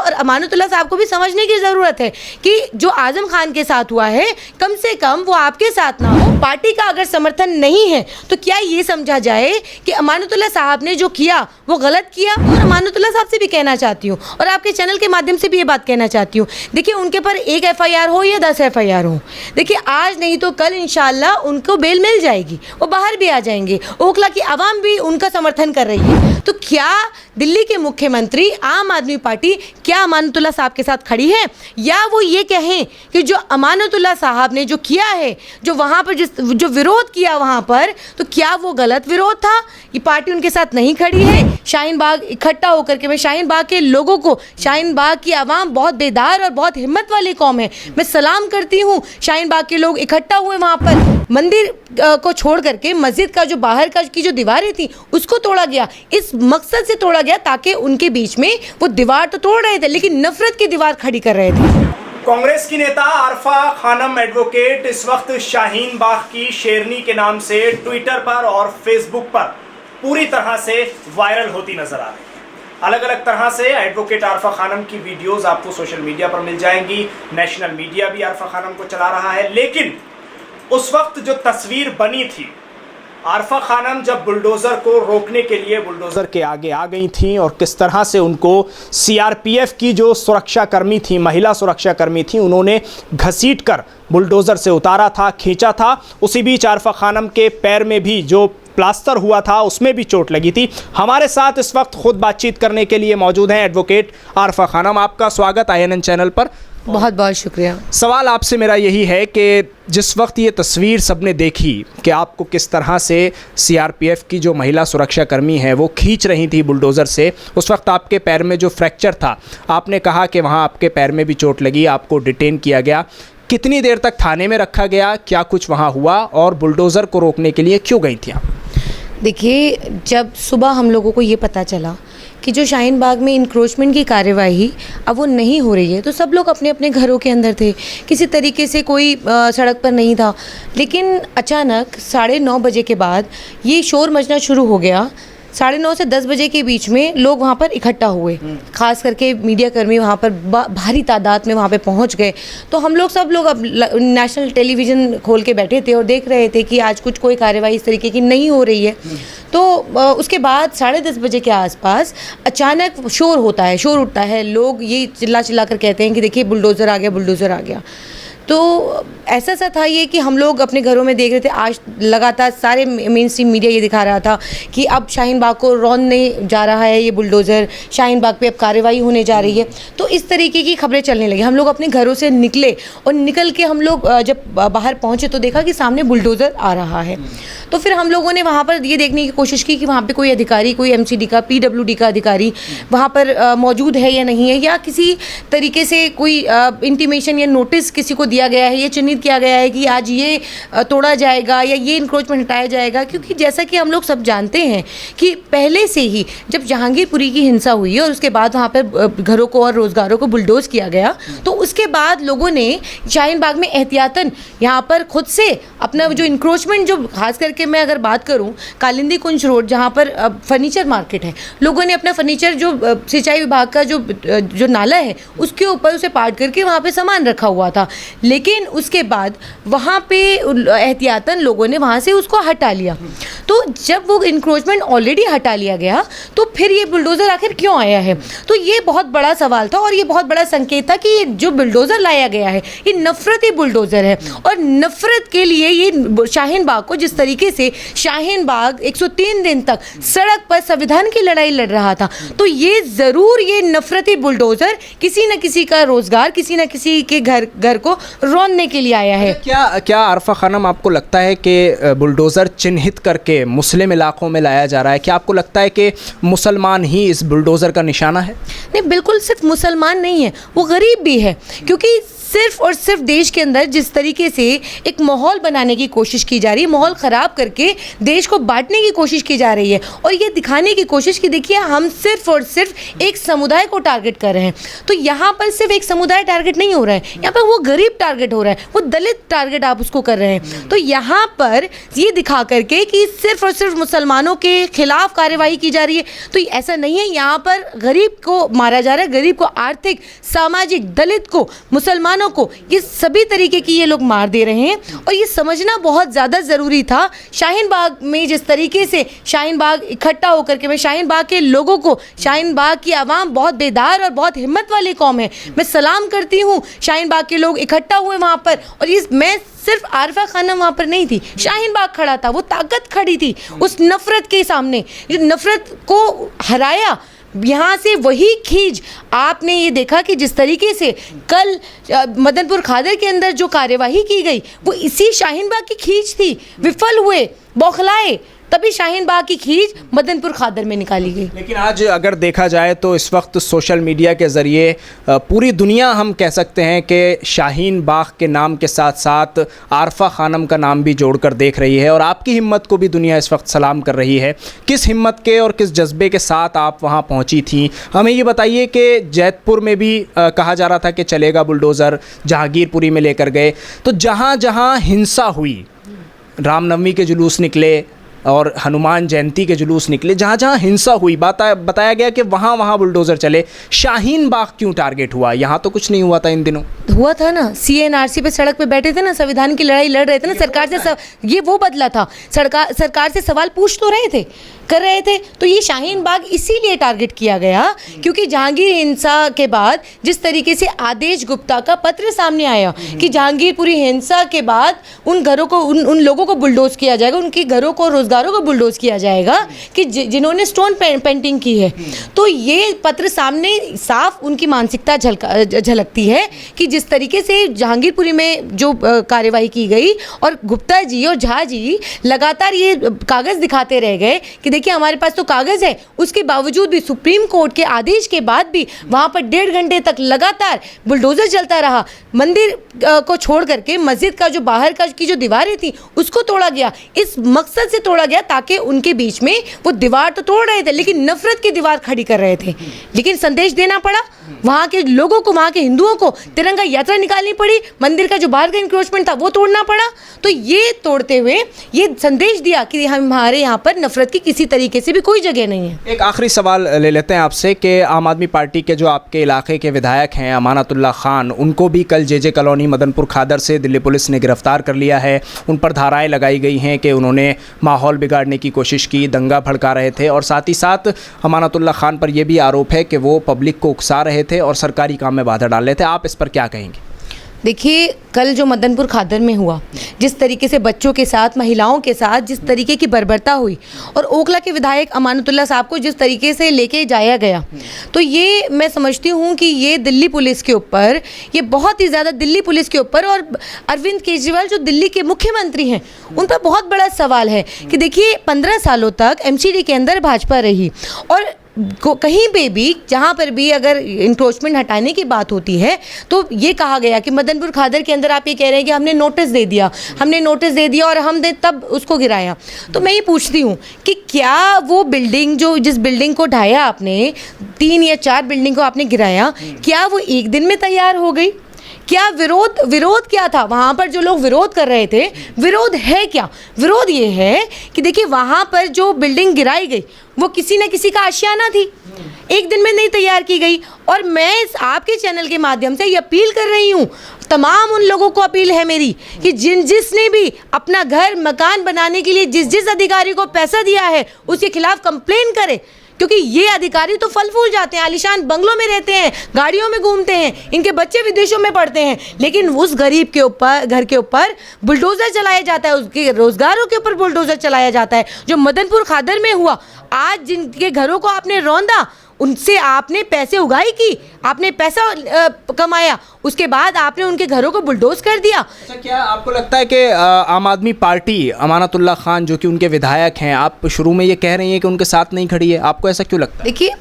और अमानतुल्लाह साहब को भी समझने की ज़रूरत है कि जो आज़म खान के साथ हुआ है कम से कम वो आपके साथ ना हो। पार्टी का अगर समर्थन नहीं है तो क्या ये समझा जाए कि अमानतुल्लाह साहब ने जो किया वो गलत किया। और अमानतुल्लाह साहब से भी कहना चाहती हूँ और आपके चैनल के माध्यम से भी ये बात कहना चाहती हूँ, देखिए उनके पर 1 FIR हो या 10 FIR हो, देखिए आज नहीं तो कल इंशाल्लाह उनको बेल मिल जाएगी, वो बाहर भी आ जाएंगे। ओखला की आवाम भी उनका समर्थन कर रही है। तो क्या दिल्ली के मुख्यमंत्री आम आदमी पार्टी क्या अमानतुल्लाह साहब के साथ खड़ी है, या वो ये कहें कि जो अमानतुल्लाह साहब ने जो किया है, जो वहाँ पर जो विरोध किया वहाँ पर, तो क्या वो गलत विरोध था, ये पार्टी उनके साथ नहीं खड़ी है। शाहीन बाग इकट्ठा होकर के, मैं शाहीन बाग के लोगों को, शाहीन बाग की आवाम बहुत बेदार और बहुत हिम्मत वाली कौम है, मैं सलाम करती हूँ। शाहीन बाग के लोग इकट्ठा हुए वहाँ पर, मंदिर को छोड़ करके मस्जिद का जो बाहर का की जो दीवारें थी उसको तोड़ा गया, इस मकसद से तोड़ा गया ताकि उनके बीच में वो दीवार तो तोड़ रहे थे लेकिन नफरत की दीवार खड़ी कर रहे थे। कांग्रेस की नेता आरफा खानम एडवोकेट इस वक्त शाहीन बाग की शेरनी के नाम से ट्विटर पर और फेसबुक पर पूरी तरह से वायरल होती नजर आ रही है। अलग अलग तरह से एडवोकेट आरफा खानम की वीडियोस आपको सोशल मीडिया पर मिल जाएंगी। नेशनल मीडिया भी आरफा खानम को चला रहा है, लेकिन उस वक्त जो तस्वीर बनी थी, आरफा खानम जब बुलडोज़र को रोकने के लिए बुलडोज़र के आगे आ गई थी और किस तरह से उनको CRPF की जो सुरक्षाकर्मी थी, महिला सुरक्षाकर्मी थी, उन्होंने घसीटकर बुलडोज़र से उतारा था, खींचा था। उसी बीच आरफा खानम के पैर में भी जो प्लास्टर हुआ था उसमें भी चोट लगी थी। हमारे साथ इस वक्त खुद बातचीत करने के लिए मौजूद हैं एडवोकेट आरफा खानम। आपका स्वागत INN चैनल पर। बहुत बहुत शुक्रिया। सवाल आपसे मेरा यही है कि जिस वक्त ये तस्वीर सबने देखी कि आपको किस तरह से CRPF की जो महिला सुरक्षाकर्मी है वो खींच रही थी बुलडोज़र से, उस वक्त आपके पैर में जो फ्रैक्चर था, आपने कहा कि वहाँ आपके पैर में भी चोट लगी, आपको डिटेन किया गया, कितनी देर तक थाने में रखा गया, क्या कुछ वहाँ हुआ और बुलडोज़र को रोकने के लिए क्यों गई थी आप? देखिए, जब सुबह हम लोगों को ये पता चला कि जो शाहीन बाग में इंक्रोचमेंट की कार्यवाही अब वो नहीं हो रही है, तो सब लोग अपने अपने घरों के अंदर थे, किसी तरीके से कोई सड़क पर नहीं था। लेकिन अचानक 9:30 बजे के बाद ये शोर मचना शुरू हो गया। 9:30 से 10 बजे के बीच में लोग वहाँ पर इकट्ठा हुए, खास करके मीडिया कर्मी वहाँ पर भारी तादाद में वहाँ पे पहुँच गए। तो हम लोग सब लोग अब नेशनल टेलीविज़न खोल के बैठे थे और देख रहे थे कि आज कुछ कोई कार्रवाई इस तरीके की नहीं हो रही है। तो उसके बाद 10:30 बजे के आसपास अचानक शोर होता है, शोर उठता है, लोग ये चिल्ला चिल्ला कर कहते हैं कि देखिए बुलडोज़र आ गया, बुलडोज़र आ गया। तो ऐसा सा था ये कि हम लोग अपने घरों में देख रहे थे, आज लगातार सारे मेन स्ट्रीम मीडिया ये दिखा रहा था कि अब शाहीन बाग को रौंदने जा रहा है ये बुलडोज़र, शाहीन बाग पे अब कार्रवाई होने जा रही है। तो इस तरीके की खबरें चलने लगी। हम लोग अपने घरों से निकले और निकल के हम लोग जब बाहर पहुँचे तो देखा कि सामने बुलडोज़र आ रहा है। तो फिर हम लोगों ने वहाँ पर ये देखने की कोशिश की कि वहाँ पे कोई अधिकारी, कोई MCD का, PWD का अधिकारी वहाँ पर मौजूद है या नहीं है, या किसी तरीके से कोई इंटीमेशन या नोटिस किसी को दिया गया है, ये चिन्हित किया गया है कि आज ये तोड़ा जाएगा या ये इंक्रोचमेंट हटाया जाएगा। क्योंकि जैसा कि हम लोग सब जानते हैं कि पहले से ही जब जहांगीरपुरी की हिंसा हुई और उसके बाद वहाँ पर घरों को और रोज़गारों को बुलडोज़ किया गया, तो उसके बाद लोगों ने शाहीन बाग में एहतियातन यहाँ पर खुद से अपना जो इंक्रोचमेंट, जो खास करके मैं अगर बात करूं कालिंदी कुंज रोड जहां पर फर्नीचर मार्केट है, लोगों ने अपना फर्नीचर जो सिंचाई विभाग का जो नाला है उसके ऊपर उसे पाट करके वहां पे सामान रखा हुआ था। लेकिन उसके बाद वहां पे एहतियातन लोगों ने वहां से उसको हटा लिया। तो जब वो इंक्रोचमेंट ऑलरेडी हटा लिया गया तो फिर ये बुलडोज़र आखिर क्यों आया है? तो ये बहुत बड़ा सवाल था और ये बहुत बड़ा संकेत था कि ये जो बुलडोज़र लाया गया है ये नफरती बुलडोज़र है। और नफरत के लिए ये शाहीन बाग को, जिस तरीके से शाहीन बाग 103 दिन तक सड़क पर संविधान की लड़ाई लड़ रहा था, तो ये ज़रूर ये नफरती बुलडोज़र किसी न किसी का रोज़गार, किसी न किसी के घर को रौंदने के लिए आया है। क्या आरफा खानम, आपको लगता है कि बुलडोज़र चिन्हित करके मुस्लिम इलाकों में लाया जा रहा है? क्या आपको लगता है कि मुसलमान ही इस बुलडोज़र का निशाना है? नहीं, बिल्कुल सिर्फ मुसलमान नहीं है, वो गरीब भी है। क्योंकि सिर्फ और सिर्फ देश के अंदर जिस तरीके से एक माहौल बनाने की कोशिश की जा रही है, माहौल ख़राब करके देश को बांटने की कोशिश की जा रही है और ये दिखाने की कोशिश कि देखिए हम सिर्फ और सिर्फ एक समुदाय को टारगेट कर रहे हैं। तो यहाँ पर सिर्फ एक समुदाय टारगेट नहीं हो रहा है, यहाँ पर वो गरीब टारगेट हो रहा है, वो दलित टारगेट आप उसको कर रहे हैं। तो यहाँ पर ये दिखा करके कि सिर्फ और सिर्फ मुसलमानों के खिलाफ कार्यवाही की जा रही है, तो ऐसा नहीं है। यहाँ पर गरीब को मारा जा रहा है, गरीब को, आर्थिक, सामाजिक, दलित को, मुसलमानों को, ये सभी तरीके की ये लोग मार दे रहे हैं। और ये समझना बहुत ज़्यादा ज़रूरी था। शाहीन बाग में जिस तरीके से शाहीन बाग इकट्ठा होकर के, मैं शाहीन बाग के लोगों को, शाहीन बाग की आवाम बहुत बेदार और बहुत हिम्मत वाली कौम है, मैं सलाम करती हूँ। शाहीन बाग के लोग इकट्ठा हुए वहाँ पर, और इस मैं सिर्फ आरफा खानम वहाँ पर नहीं थी, शाहीन बाग खड़ा था, वो ताकत खड़ी थी उस नफ़रत के सामने, जो नफ़रत को हराया। यहाँ से वही खींच आपने ये देखा कि जिस तरीके से कल मदनपुर खादर के अंदर जो कार्यवाही की गई वो इसी शाहीन बाग की खींच थी। विफल हुए, बौखलाए, तभी शाहीन बाग की खींच मदनपुर खादर में निकाली गई। लेकिन आज अगर देखा जाए तो इस वक्त सोशल मीडिया के ज़रिए पूरी दुनिया, हम कह सकते हैं कि शाहीन बाग के नाम के साथ साथ आरफा खानम का नाम भी जोड़कर देख रही है और आपकी हिम्मत को भी दुनिया इस वक्त सलाम कर रही है। किस हिम्मत के और किस जज्बे के साथ आप वहां पहुंची थी? हमें ये बताइए कि जैतपुर में भी कहा जा रहा था कि चलेगा बुलडोज़र, जहांगीरपुरी में लेकर गए, तो जहाँ जहाँ हिंसा हुई, रामनवमी के जुलूस निकले और हनुमान जयंती के जुलूस निकले, जहाँ जहाँ हिंसा हुई, बताया गया कि वहाँ वहाँ बुलडोज़र चले। शाहीन बाग क्यों टारगेट हुआ? यहाँ तो कुछ नहीं हुआ था इन दिनों। हुआ था ना, CNRC पे सड़क पे बैठे थे ना, संविधान की लड़ाई लड़ रहे थे ना, सरकार से ये वो बदला था। सरकार से सवाल पूछ तो रहे थे, कर रहे थे। तो ये शाहीन बाग इसीलिए टारगेट किया गया क्योंकि जहांगीर हिंसा के बाद जिस तरीके से आदेश गुप्ता का पत्र सामने आया कि जहांगीरपुरी हिंसा के बाद उन घरों को, उन लोगों को बुलडोज किया जाएगा, उनके घरों को, रोजगारों को बुलडोज किया जाएगा कि जिन्होंने स्टोन पेंटिंग की है। तो ये पत्र सामने साफ उनकी मानसिकता झलकती है कि जिस तरीके से जहांगीरपुरी में जो कार्यवाही की गई और गुप्ता जी और झा जी लगातार ये कागज़ दिखाते रह गए कि देखिए हमारे पास तो कागज़ है, उसके बावजूद भी सुप्रीम कोर्ट के आदेश के बाद भी वहाँ पर 1.5 घंटे तक लगातार बुलडोज़र चलता रहा। मंदिर को छोड़ करके मस्जिद का जो बाहर का की जो दीवारें थी उसको तोड़ा गया, इस मकसद से तोड़ा गया ताकि उनके बीच में, वो दीवार तो तोड़ रहे थे लेकिन नफरत की दीवार खड़ी कर रहे थे। लेकिन संदेश देना पड़ा वहाँ के लोगों को, वहाँ के हिंदुओं को, तिरंगा यात्रा निकालनी पड़ी, मंदिर का जो बाहर का इंक्रोचमेंट था वो तोड़ना पड़ा। तो ये तोड़ते हुए ये संदेश दिया कि हमारे यहाँ पर नफरत की किसी तरीके से भी कोई जगह नहीं है। एक आखिरी सवाल ले लेते हैं आपसे कि आम आदमी पार्टी के जो आपके इलाके के विधायक हैं अमानतुल्लाह खान, उनको भी कल JJ कॉलोनी मदनपुर खादर से दिल्ली पुलिस ने गिरफ्तार कर लिया है। उन पर धाराएं लगाई गई हैं कि उन्होंने माहौल बिगाड़ने की कोशिश की, दंगा भड़का रहे थे, और साथ ही साथ अमानतुल्लाह खान पर यह भी आरोप है कि वो पब्लिक को उकसा रहे थे और सरकारी काम में बाधा डाल रहे थे। आप इस पर क्या कहेंगे? देखिए कल जो मदनपुर खादर में हुआ, जिस तरीके से बच्चों के साथ, महिलाओं के साथ जिस तरीके की बर्बरता हुई और ओखला के विधायक अमानतुल्लाह साहब को जिस तरीके से लेके जाया गया, तो ये मैं समझती हूँ कि ये दिल्ली पुलिस के ऊपर, ये बहुत ही ज़्यादा दिल्ली पुलिस के ऊपर और अरविंद केजरीवाल जो दिल्ली के मुख्यमंत्री हैं उन पर बहुत बड़ा सवाल है कि देखिए 15 सालों तक MCD के अंदर भाजपा रही और कहीं पे भी, जहाँ पर भी अगर इंक्रोचमेंट हटाने की बात होती है तो ये कहा गया कि मदनपुर खादर के अंदर आप ये कह रहे हैं कि हमने नोटिस दे दिया और हमने तब उसको गिराया। तो मैं ये पूछती हूँ कि क्या वो बिल्डिंग, जो जिस बिल्डिंग को ढाया आपने, 3 या 4 बिल्डिंग को आपने गिराया, क्या वो एक दिन में तैयार हो गई? क्या विरोध क्या था वहाँ पर? जो लोग विरोध कर रहे थे, विरोध है क्या? विरोध ये है कि देखिए वहाँ पर जो बिल्डिंग गिराई गई वो किसी न किसी का आशियाना थी, एक दिन में नहीं तैयार की गई। और मैं आपके चैनल के माध्यम से ये अपील कर रही हूँ, तमाम उन लोगों को अपील है मेरी कि जिसने भी अपना घर मकान बनाने के लिए जिस अधिकारी को पैसा दिया है उसके खिलाफ कंप्लेन करे, क्योंकि ये अधिकारी तो फल फूल जाते हैं, आलीशान बंगलों में रहते हैं, गाड़ियों में घूमते हैं, इनके बच्चे विदेशों में पढ़ते हैं, लेकिन उस गरीब के ऊपर, घर के ऊपर बुलडोज़र चलाया जाता है, उसके रोजगारों के ऊपर बुलडोज़र चलाया जाता है। जो मदनपुर खादर में हुआ, आज जिनके घरों को आपने रौंदा, उनसे आपने पैसे उगाई की, आपने पैसा कमाया, उसके बाद आपने उनके घरों को बुलडोज कर दिया। अच्छा, क्या आपको लगता है कि आम आदमी पार्टी, अमानतुल्लाह खान जो कि उनके विधायक हैं, आप शुरू में ये कह रही हैं कि उनके साथ नहीं खड़ी है, आपको ऐसा क्यों लगता है? देखिए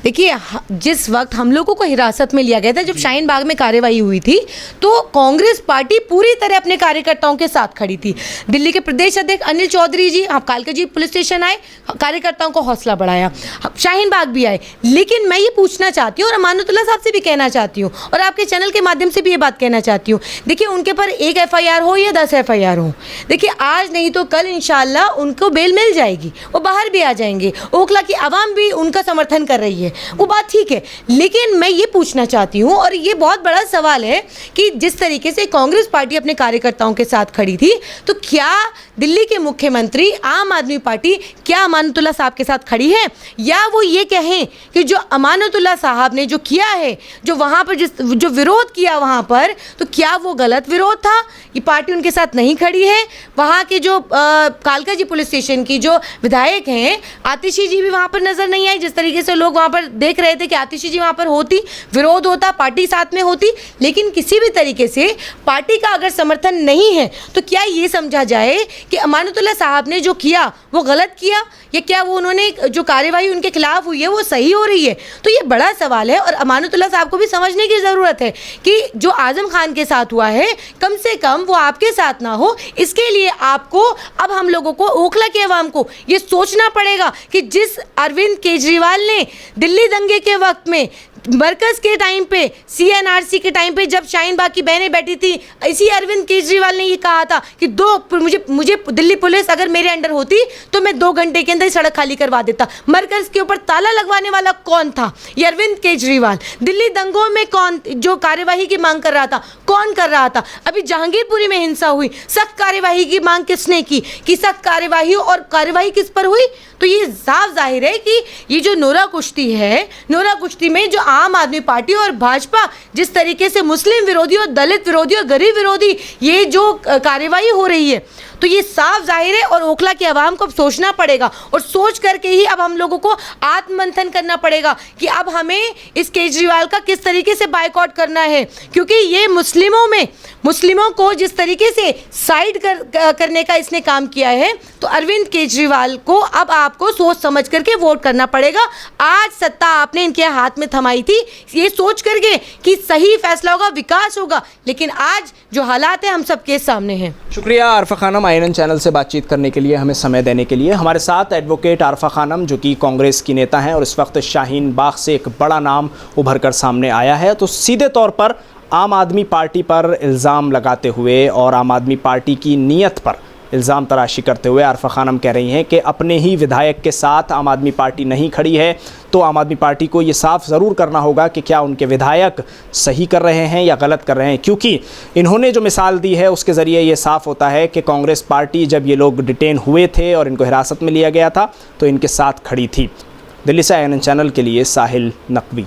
देखिए, जिस वक्त हम लोगों को हिरासत में लिया गया था, जब शाहीन बाग में कार्रवाई हुई थी, तो कांग्रेस पार्टी पूरी तरह अपने कार्यकर्ताओं के साथ खड़ी थी। दिल्ली के प्रदेश अध्यक्ष अनिल चौधरी जी, कालका जी पुलिस स्टेशन आए, कार्यकर्ताओं को हौसला बढ़ाया, शाहीन बाग भी आए। लेकिन मैं ये पूछना चाहती हूँ और अमानतुल्लाह साहब से भी कहना चाहती हूँ और आपके चैनल के माध्यम से भी ये बात कहना चाहती हूँ, देखिए उनके पर 1 FIR हो या 10 FIR हो, देखिए आज नहीं तो कल इंशाल्लाह उनको बेल मिल जाएगी, वो बाहर भी आ जाएंगे। ओखला की आवाम भी उनका समर्थन कर रही है, वो बात ठीक है। लेकिन मैं ये पूछना चाहती हूँ और ये बहुत बड़ा सवाल है कि जिस तरीके से कांग्रेस पार्टी अपने कार्यकर्ताओं के साथ खड़ी थी, तो क्या दिल्ली के मुख्यमंत्री आम आदमी पार्टी क्या अमानतुल्लाह साहब के साथ खड़ी है, या वो ये कहें कि जो अमानतुल्लाह साहब ने जो किया है, जो वहाँ पर जो विरोध किया वहाँ पर, तो क्या वो गलत विरोध था, ये पार्टी उनके साथ नहीं खड़ी है। वहाँ के जो कालका जी पुलिस स्टेशन की जो विधायक हैं, आतिशी जी भी वहाँ पर नज़र नहीं आई। जिस तरीके से लोग वहाँ पर देख रहे थे कि आतिशी जी वहाँ पर होती, विरोध होता, पार्टी साथ में होती, लेकिन किसी भी तरीके से पार्टी का अगर समर्थन नहीं है, तो क्या ये समझा जाए कि अमानतुल्लाह साहब ने जो किया वो गलत किया, या क्या वो उन्होंने जो कार्यवाही उनके खिलाफ हुई है वो सही हो रही है? तो ये बड़ा सवाल है और अमानतुल्लाह साहब को भी समझने की ज़रूरत है कि जो आज़म खान के साथ हुआ है, कम से कम वो आपके साथ ना हो। इसके लिए आपको, अब हम लोगों को, ओखला के अवाम को ये सोचना पड़ेगा कि जिस अरविंद केजरीवाल ने दिल्ली दंगे के वक्त में, मरकज़ के टाइम पे, CNRC के टाइम पे, जब शाहीन बाग की बहनें बैठी थी, इसी अरविंद केजरीवाल ने ये कहा था कि मुझे दिल्ली पुलिस अगर मेरे अंडर होती तो मैं 2 घंटे के अंदर सड़क खाली करवा देता। मरकज़ के ऊपर ताला लगवाने वाला कौन था? ये अरविंद केजरीवाल। दिल्ली दंगों में कौन जो कार्यवाही की मांग कर रहा था, कौन कर रहा था? अभी जहांगीरपुरी में हिंसा हुई, सख्त कार्यवाही की मांग किसने की कि सख्त कार्यवाही हो, और कार्यवाही किस पर हुई? तो ये साफ जाहिर है कि ये जो नोरा कुश्ती है, नोरा कुश्ती में जो आम आदमी पार्टी और भाजपा जिस तरीके से मुस्लिम विरोधी और दलित विरोधी और गरीब विरोधी ये जो कार्यवाही हो रही है, तो ये साफ जाहिर है और ओखला के अवाम को अब सोचना पड़ेगा और सोच करके ही अब हम लोगों को आत्ममंथन करना पड़ेगा कि अब हमें इस केजरीवाल का किस तरीके से बायकॉट करना है, क्योंकि ये मुस्लिमों को जिस तरीके से साइड करने का इसने काम किया है, तो अरविंद केजरीवाल को अब आपको सोच समझ करके वोट करना पड़ेगा। आज सत्ता आपने इनके हाथ में थमाई थी ये सोच करके कि सही फैसला होगा, विकास होगा, लेकिन आज जो हालात है हम सबके सामने हैं। शुक्रिया आरफा खानम, INN चैनल से बातचीत करने के लिए, हमें समय देने के लिए। हमारे साथ एडवोकेट आरफा खानम, जो कि कांग्रेस की नेता हैं और इस वक्त शाहीन बाग से एक बड़ा नाम उभर कर सामने आया है। तो सीधे तौर पर आम आदमी पार्टी पर इल्ज़ाम लगाते हुए और आम आदमी पार्टी की नीयत पर इल्ज़ाम तराशी करते हुए आरफा खानम कह रही हैं कि अपने ही विधायक के साथ आम आदमी पार्टी नहीं खड़ी है, तो आम आदमी पार्टी को ये साफ ज़रूर करना होगा कि क्या उनके विधायक सही कर रहे हैं या गलत कर रहे हैं, क्योंकि इन्होंने जो मिसाल दी है उसके ज़रिए ये साफ़ होता है कि कांग्रेस पार्टी जब ये लोग डिटेन हुए थे और इनको हिरासत में लिया गया था तो इनके साथ खड़ी थी। दिल्ली से INN चैनल के लिए साहिल नकवी।